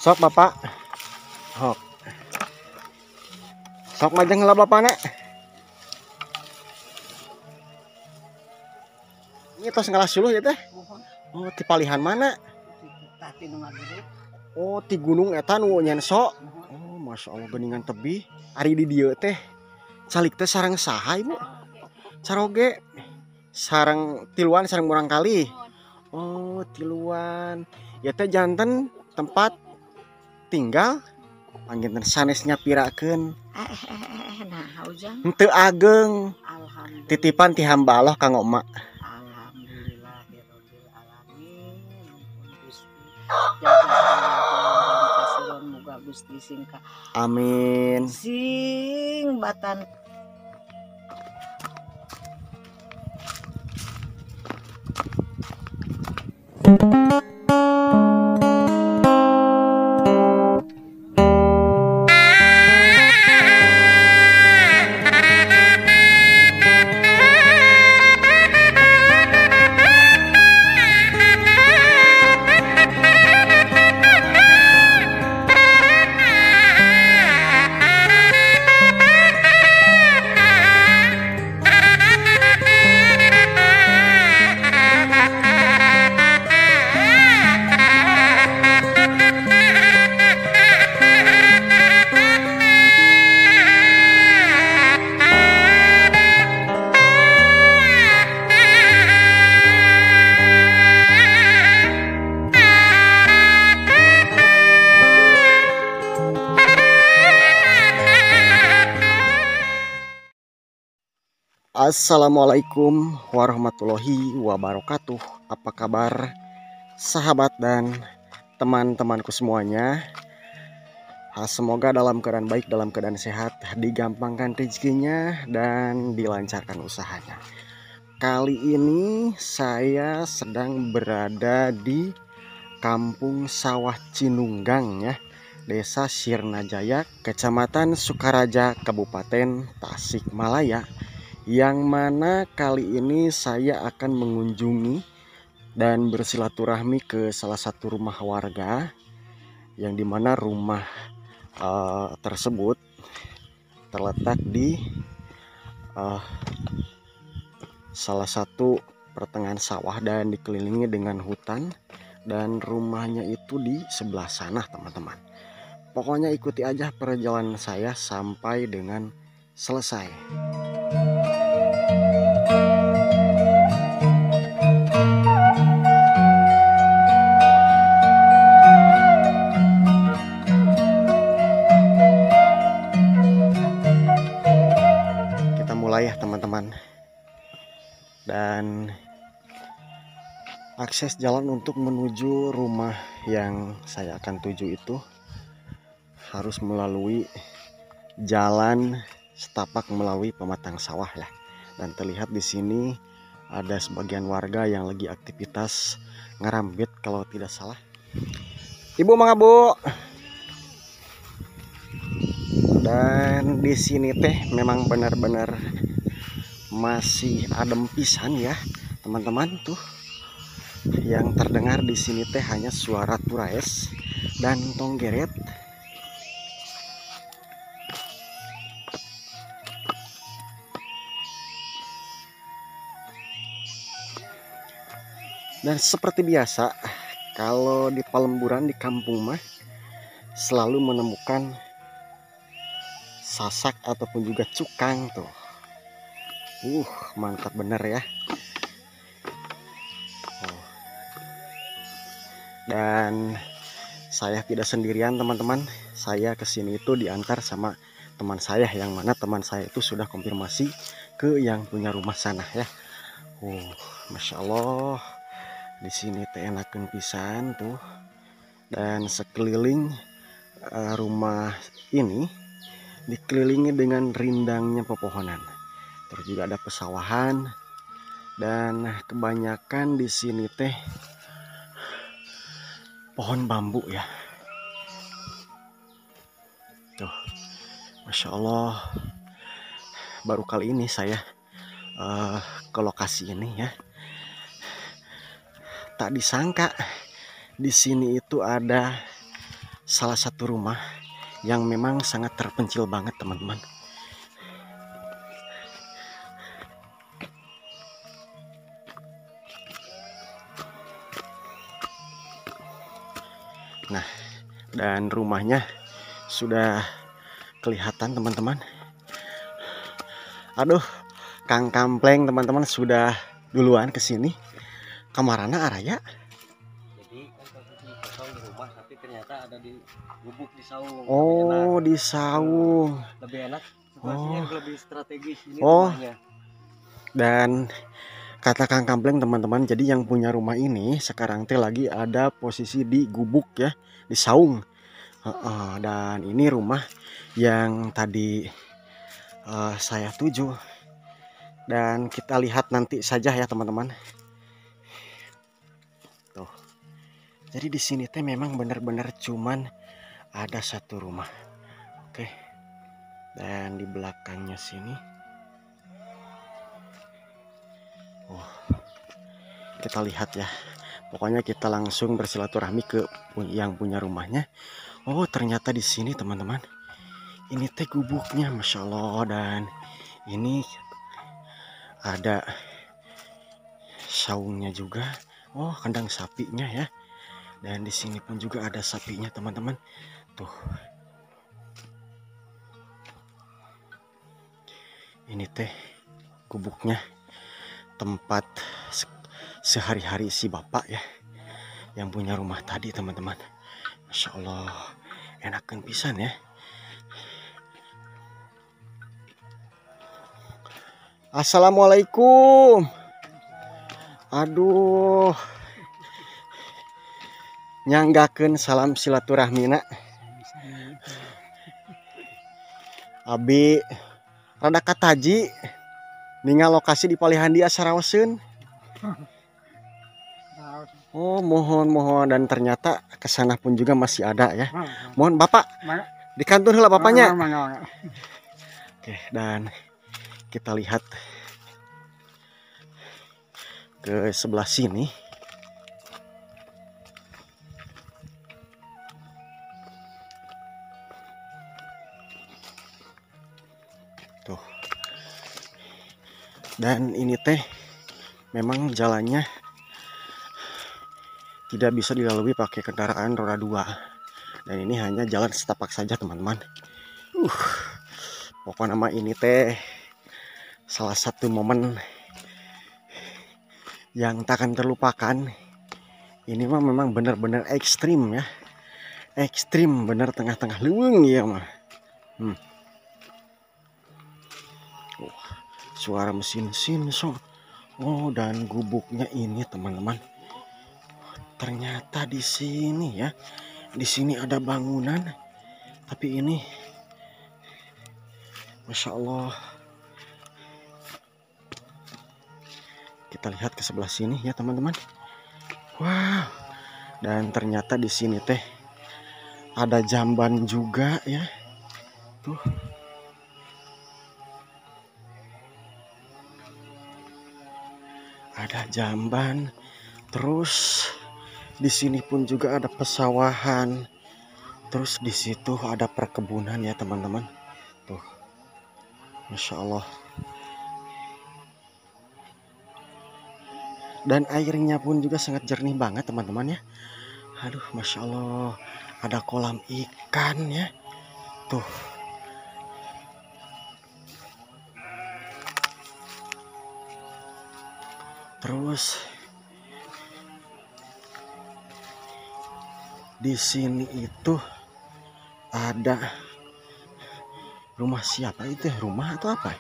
Sok bapak, sok, sok majeng lah bapak nek. Ini tos ngalas dulu ya teh. Oh, ti palihan mana? Oh, ti gunung eta nu nyen sok. Oh, masya Allah geningan tebih. Ari di dieu teh, calik teh sareng saha ibu? Caroge, sareng tiluan sareng murang kali. Oh, tiluan. Ya teh janten tempat tinggal panggilna sanesnya pirakeun. Nah, ujang. Henteu ageng. Alhamdulillah. Titipan ti hamba Allah kang Oma. Alhamdulillahirabbil alamin. Gusti jazakallahu khairan muga Gusti singka. Amin. Sing batan Assalamualaikum warahmatullahi wabarakatuh. Apa kabar sahabat dan teman-temanku semuanya? Semoga dalam keadaan baik, dalam keadaan sehat, digampangkan rezekinya dan dilancarkan usahanya. Kali ini saya sedang berada di Kampung Sawah Cinunggang ya, Desa Sirnajaya, Kecamatan Sukaraja, Kabupaten Tasikmalaya. Yang mana kali ini saya akan mengunjungi dan bersilaturahmi ke salah satu rumah warga, yang dimana rumah tersebut terletak di salah satu pertengahan sawah dan dikelilingi dengan hutan, dan rumahnya itu di sebelah sana teman-teman. Pokoknya ikuti aja perjalanan saya sampai dengan selesai. Kita mulai ya teman-teman. Dan akses jalan untuk menuju rumah yang saya akan tuju itu harus melalui jalan setapak melalui pematang sawah ya. Dan terlihat di sini ada sebagian warga yang lagi aktivitas ngerambit kalau tidak salah. Ibu mangga Bu. Dan di sini teh memang benar-benar masih adem pisan ya teman-teman tuh. Yang terdengar di sini teh hanya suara turaes dan tonggeret. Dan seperti biasa, kalau di Palemburan di kampung mah selalu menemukan sasak ataupun juga cukang tuh. Mantap bener ya. Dan saya tidak sendirian teman-teman. Saya kesini itu diantar sama teman saya, yang mana teman saya itu sudah konfirmasi ke yang punya rumah sana ya. Masya Allah. Di sini teh enakeun pisan tuh. Dan sekeliling rumah ini dikelilingi dengan rindangnya pepohonan. Terus juga ada pesawahan, dan kebanyakan di sini teh pohon bambu ya. Tuh, Masya Allah. Baru kali ini saya ke lokasi ini ya. Tak disangka di sini itu ada salah satu rumah yang memang sangat terpencil banget teman-teman. Nah, dan rumahnya sudah kelihatan teman-teman. Aduh, Kang Kampleng teman-teman sudah duluan ke sini. Kamarana araya. Jadi kan posisi kosong di rumah tapi ternyata ada di gubuk di saung. Oh, di saung. Lebih enak. Situasinya Oh. lebih strategis ini Oh. rumahnya. Dan kata Kang Kampleng teman-teman, jadi yang punya rumah ini sekarang teh lagi ada posisi di gubuk ya, di saung. Dan ini rumah yang tadi saya tuju. Dan kita lihat nanti saja ya teman-teman. Tuh. Jadi di sini teh memang benar-benar cuman ada satu rumah. Oke. Dan di belakangnya sini. Oh. Kita lihat ya. Pokoknya kita langsung bersilaturahmi ke yang punya rumahnya. Oh, ternyata di sini teman-teman. Ini teh gubuknya, Masya Allah. Dan ini ada saungnya juga. Oh, kandang sapinya ya. Dan di sini pun juga ada sapinya teman-teman. Tuh. Ini teh gubuknya, tempat sehari-hari si bapak ya, yang punya rumah tadi teman-teman. Masya Allah, enakan pisan ya. Assalamualaikum. Aduh, nyanggakeun salam silaturahmina. Abi rada kataji ningal lokasi di Palihandi Asarawaseun. Oh, mohon dan ternyata kesana pun juga masih ada ya. Mohon Bapak di kantor heula bapaknya. Oke, dan kita lihat ke sebelah sini. Tuh. Dan ini teh memang jalannya tidak bisa dilalui pakai kendaraan roda 2. Dan ini hanya jalan setapak saja teman-teman. Pokoknya nama ini teh salah satu momen yang tak akan terlupakan. Ini mah memang benar-benar ekstrim ya. Ekstrim bener tengah-tengah leuweung ya mah. Suara mesin so. Oh, dan gubuknya ini teman-teman. Ternyata di sini ya. Di sini ada bangunan. Tapi ini Masya Allah. Kita lihat ke sebelah sini ya teman-teman. Wow. Dan ternyata di sini teh ada jamban juga ya. Tuh. Ada jamban. Terus di sini pun juga ada pesawahan. Terus di situ ada perkebunan ya teman-teman. Tuh. Masya Allah. Dan airnya pun juga sangat jernih banget teman-teman ya. Aduh, Masya Allah. Ada kolam ikan ya. Tuh. Terus di sini itu ada rumah siapa itu? Rumah atau apa?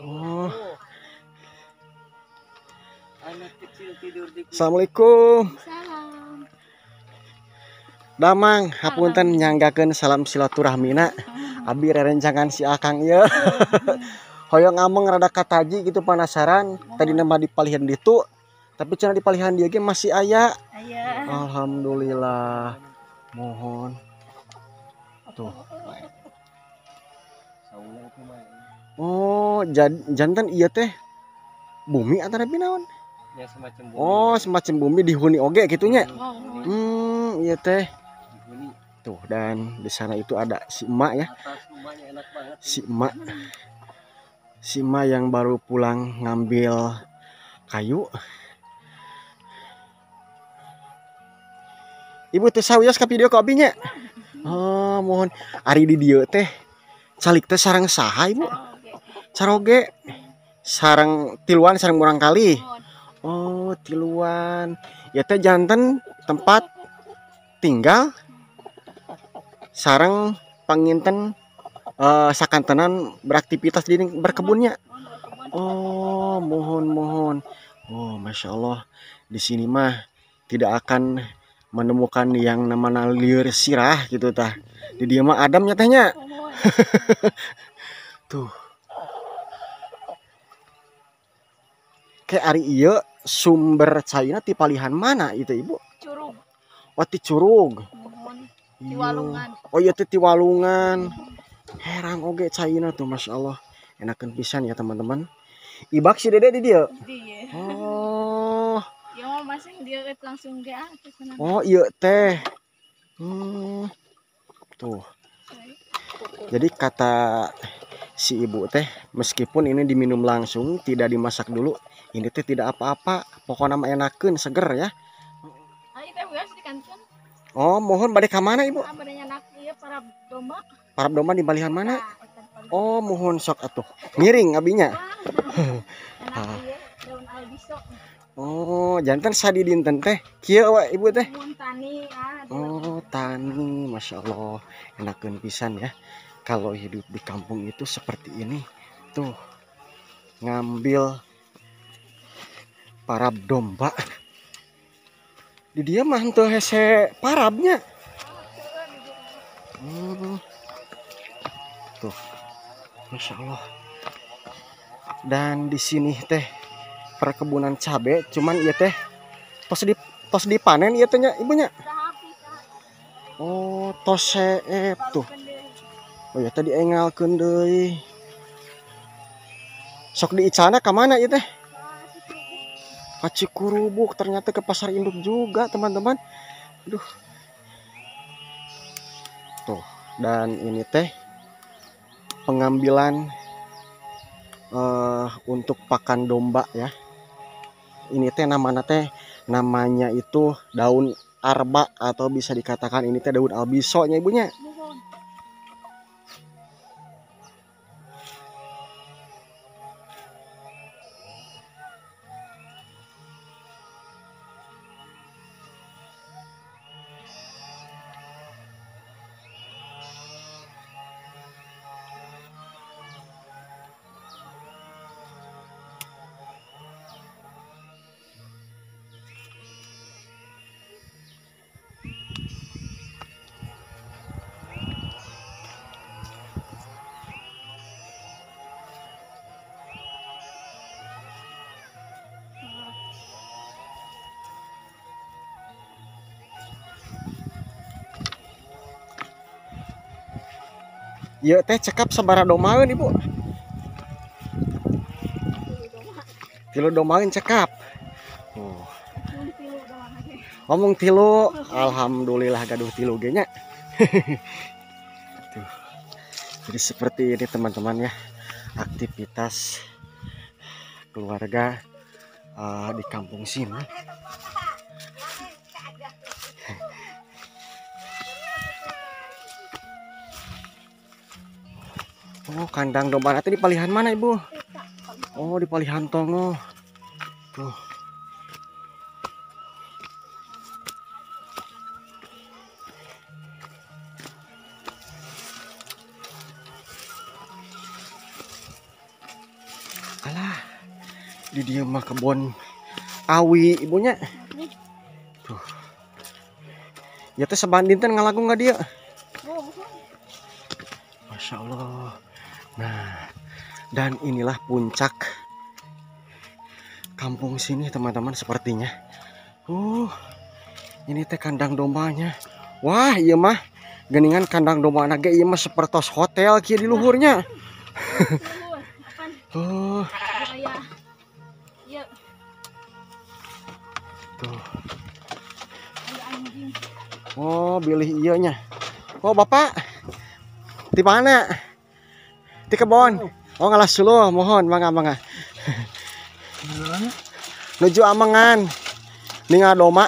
Oh. Anak kecil tidur di Assalamualaikum. Salam. Damang, hapunten nyanggakeun salam silaturahmina. Abi rerencangan si Akang ieu. Hoyong ngameng rada kataji gitu penasaran. Tadi nama di Palihan ditu, tapi cenah di Palihan dia ge masih aya. Aya. Alhamdulillah. Mohon. Tuh. Oh, jantan iya teh bumi antara binaon. Ya semacam bumi. Oh, semacam bumi dihuni oge gitunya. Oh, Iya teh. Dihuni. Tuh, dan di sana itu ada si emak ya. Atas rumahnya enak banget. Si emak. Si emak yang baru pulang ngambil kayu. Ibu teh sawios ka video ka abinya. Oh, mohon ari di dieu teh calik teh sareng saha Ibu? Caroge. Sareng tiluan sareng urang kali. Oh, tiluan. Ya teh janten tempat tinggal sareng panginten sakantenan beraktivitas di berkebunnya. Oh, mohon. Oh, masya Allah. Di sini mah tidak akan menemukan yang namanya liur sirah gitu tah. Di dia mah adem nyatanya. Tuh. Kayak ari ieu sumber cairna ti palihan mana itu Ibu? curug. Oh, ti curug. Di Walungan. Oh iya ti Walungan. Herang oge cairna tuh masya Allah. Enakeun pisan ya teman-teman. Ibak si Dede di dia. Dia. Oh. Ya mau masing dia langsung ge sana. Oh iya teh. Tuh. Jadi kata si ibu teh, meskipun ini diminum langsung, tidak dimasak dulu, ini teh tidak apa-apa. Pokoknya mah enakeun, seger ya. Ayo teh geus di kantor. Oh, mohon bade ka mana Ibu? Abadanya anak ieu para domba. Parab domba di balihan mana? Nah, ikan paling. Oh, mohon sok atuh. Miring abinya. Anak ieu daun albiso. Oh, jantan sadi dinten teh. Kieu we Ibu teh. Mun tani Oh, tani, masya Allah, enakeun pisan ya. Kalau hidup di kampung itu seperti ini, tuh ngambil parab domba. Di dia mah henteu hese parabnya. Tuh, masya Allah. Dan di sini teh perkebunan cabe, cuman iya teh tos dipanen iya tehnya ibunya. Oh, tos seep tuh. Oh ya tadi engalkeun deui. Sok diicana ka mana ieu teh? Ka Cikurubuk, ternyata ke pasar induk juga, teman-teman. Aduh. Tuh, dan ini teh pengambilan untuk pakan domba ya. Ini teh namanya itu daun arba atau bisa dikatakan ini teh daun albiso nya ibunya. Iya teh cekap sabaraha domaeun Ibu? 3 domaeun cekap. Oh. Ngomong 3, alhamdulillah gaduh 3 ge nya. Tuh. Jadi seperti ini teman-teman ya, aktivitas keluarga di kampung sini. Oh, kandang domba nanti di palihan mana Ibu? Oh, di palihan Tongo. Tuh. Alah, di dia mah kebon awi ibunya. Tuh. Ya teh sebandinten ngalagu nggak dia? Masya Allah. Nah, dan inilah puncak kampung sini teman-teman sepertinya. Ini teh kandang dombanya. Wah, iya mah geningan kandang domba anak ge ieu mah sapertos hotel kieu di luhurnya. Iya, Tuh. ada anjing. Oh, bilih iyanya. Oh, Bapak. Di mana? Di kebon. Oh, ngalas dulu, mohon mangga. Nuju Amengan. Ningal doma.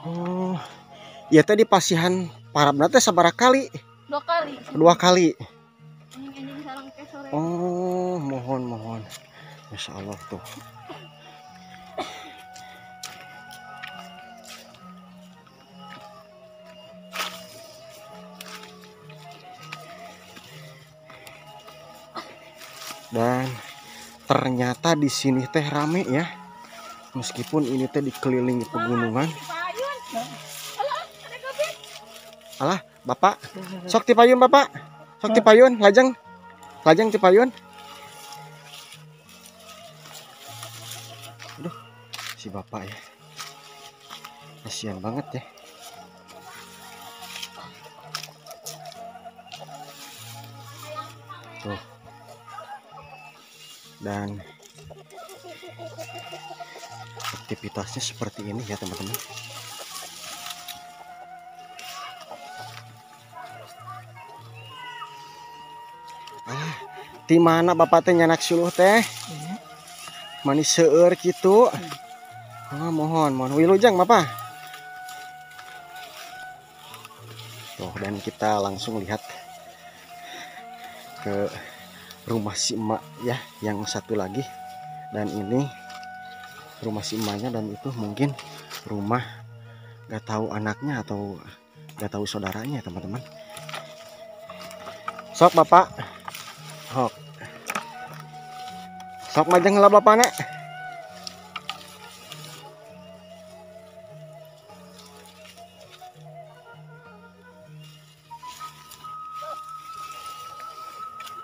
Oh, iya tadi pasihan parabna teh sabaraha kali? 2 kali. 2 kali. Anjing sarang ke sore. Oh, mohon. Masya Allah tuh. Dan ternyata di sini teh rame ya. Meskipun ini teh dikelilingi pegunungan. Payun. Alah, ada kopi. Alah, Bapak, sok ti payun Bapak. Sok ti payun, lajeng ti payun. Aduh, si Bapak ya. Kasihan banget ya. Tuh. Dan aktivitasnya seperti ini ya teman-teman. Di mana Bapak teh nyanak suluh teh? Manis seueur kitu. Oh, mohon wilujeng Bapak. Tuh, dan kita langsung lihat ke rumah si emak ya, yang satu lagi. Dan ini rumah si emaknya, dan itu mungkin rumah gak tahu anaknya atau gak tahu saudaranya teman-teman. Sok Bapak. Sok majeng lah Bapak nek.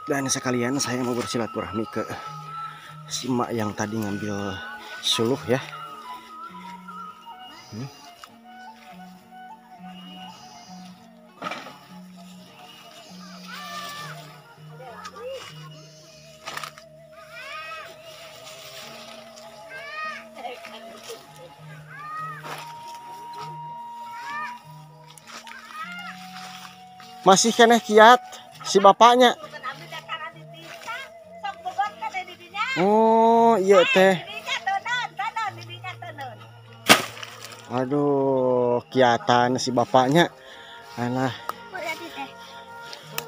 Dan sekalian saya mau bersilaturahmi ke si emak yang tadi ngambil suluh ya. Masih keneh kiat si bapaknya. Oh iya teh. Aduh, kiatan si bapaknya. Alah.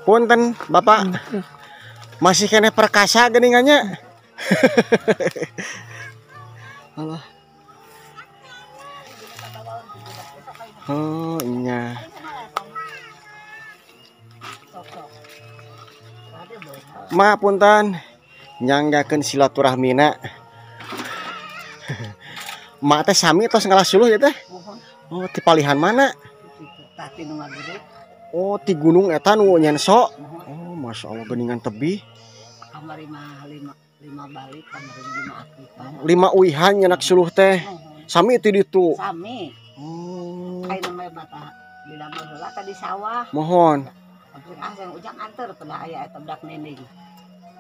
Punten Bapak. Masih keneh perkasa geningannya. Alah. Oh iya. Ma punten nyanggakeun silaturahmina. Ma teh sami tos ngalas suluh ya teh? Oh, ti palihan mana? Oh, ti gunung eta nu nyenso. Oh, Masya Allah geningan tebih. Kamari mah 5 balik, kamari 5 aktifan. 5 uihan nyenak suluh teh. Sami ti ditu. Sami. Oh. Ai namanya bata bila heula tadi sawah. Mohon. Yang ujang anter pada aya eta budak nening.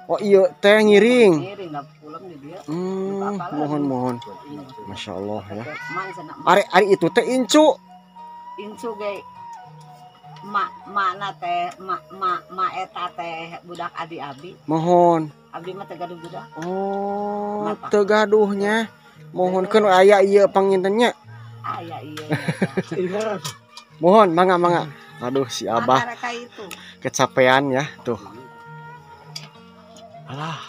Oh iya teh ngiring. Ngiring da pulang di dia. Mohon. Masya Allah ya. Man sana. Ari itu teh incu. Incu ge makna teh ma eta teh budak adi abi. Mohon. Abdi mah teh gaduh budak. Oh, teu gaduhnya. Mohonkeun aya ieu pangintennya. Aya iya. Mohon mangga. Aduh si Abah Antara ka itu. kecapean ya tuh. Alah.